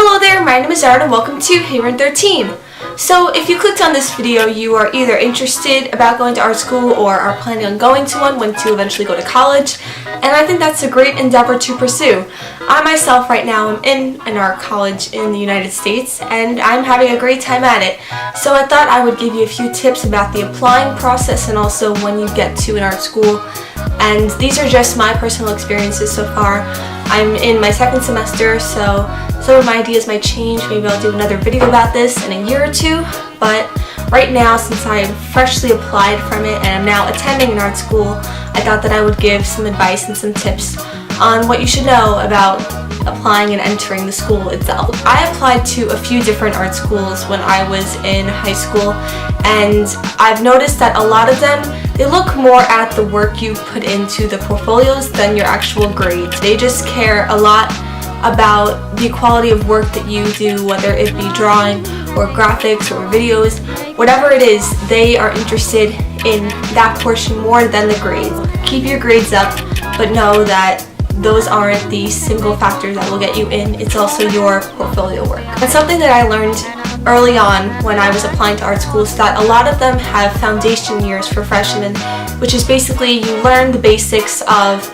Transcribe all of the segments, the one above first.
Hello there, my name is Aaron and welcome to Hey Run 13. So if you clicked on this video, you are either interested about going to art school or are planning on going to one when to eventually go to college, and I think that's a great endeavor to pursue. I myself right now am in an art college in the United States and I'm having a great time at it. So I thought I would give you a few tips about the applying process and also when you get to an art school. And these are just my personal experiences so far. I'm in my second semester, so some of my ideas might change. Maybe I'll do another video about this in a year or two. But right now, since I freshly applied from it and I'm now attending an art school, I thought that I would give some advice and some tips on what you should know about applying and entering the school itself. I applied to a few different art schools when I was in high school, and I've noticed that a lot of them, they look more at the work you put into the portfolios than your actual grades. They just care a lot about the quality of work that you do, whether it be drawing or graphics or videos, whatever it is, they are interested in that portion more than the grades. Keep your grades up, but know that those aren't the single factors that will get you in. It's also your portfolio work. And something that I learned early on when I was applying to art schools is that a lot of them have foundation years for freshmen, which is basically you learn the basics of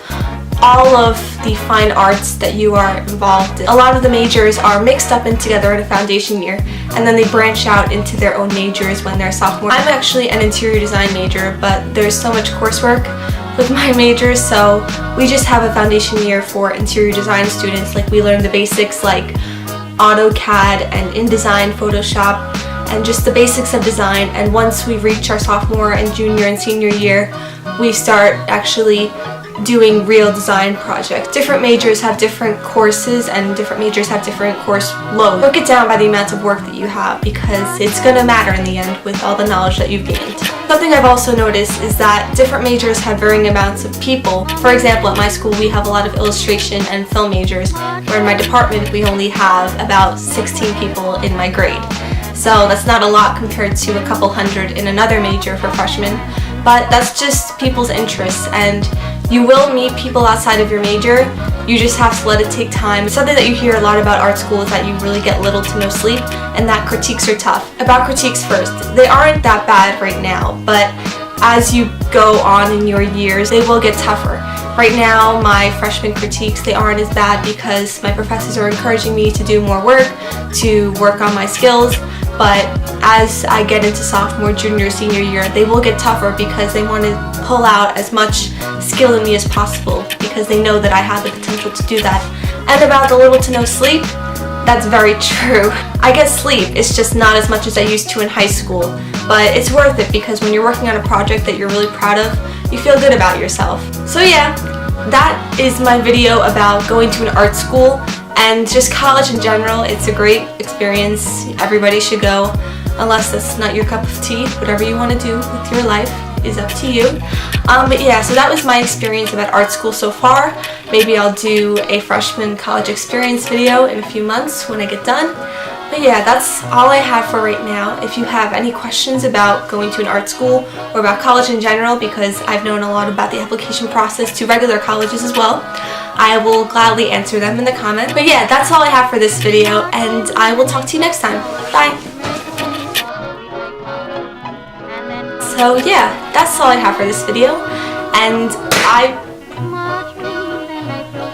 all of the fine arts that you are involved in. A lot of the majors are mixed up and together in a foundation year, and then they branch out into their own majors when they're sophomore. I'm actually an interior design major, but there's so much coursework with my major, so we just have a foundation year for interior design students. Like, we learn the basics like AutoCAD and InDesign, Photoshop, and just the basics of design. And once we reach our sophomore and junior and senior year, we start actually doing real design projects. Different majors have different courses and different majors have different course load. Break it down by the amount of work that you have, because it's going to matter in the end with all the knowledge that you've gained. Something I've also noticed is that different majors have varying amounts of people. For example, at my school we have a lot of illustration and film majors, where in my department we only have about 16 people in my grade. So that's not a lot compared to a couple hundred in another major for freshmen, but that's just people's interests, and you will meet people outside of your major. You just have to let it take time. It's something that you hear a lot about art school is that you really get little to no sleep and that critiques are tough. About critiques first, they aren't that bad right now, but as you go on in your years, they will get tougher. Right now, my freshman critiques, they aren't as bad because my professors are encouraging me to do more work, to work on my skills. But as I get into sophomore, junior, senior year, they will get tougher because they want to pull out as much skill in me as possible because they know that I have the potential to do that. And about the little to no sleep, that's very true. I get sleep, it's just not as much as I used to in high school, but it's worth it because when you're working on a project that you're really proud of, you feel good about yourself. So yeah, that is my video about going to an art school and just college in general. It's a great experience. Everybody should go, unless that's not your cup of tea. Whatever you want to do with your life is up to you. But yeah, so that was my experience about art school so far. Maybe I'll do a freshman college experience video in a few months when I get done. But yeah, that's all I have for right now. If you have any questions about going to an art school or about college in general, because I've known a lot about the application process to regular colleges as well, I will gladly answer them in the comments. But yeah, that's all I have for this video, and I will talk to you next time. Bye! So yeah, that's all I have for this video, and I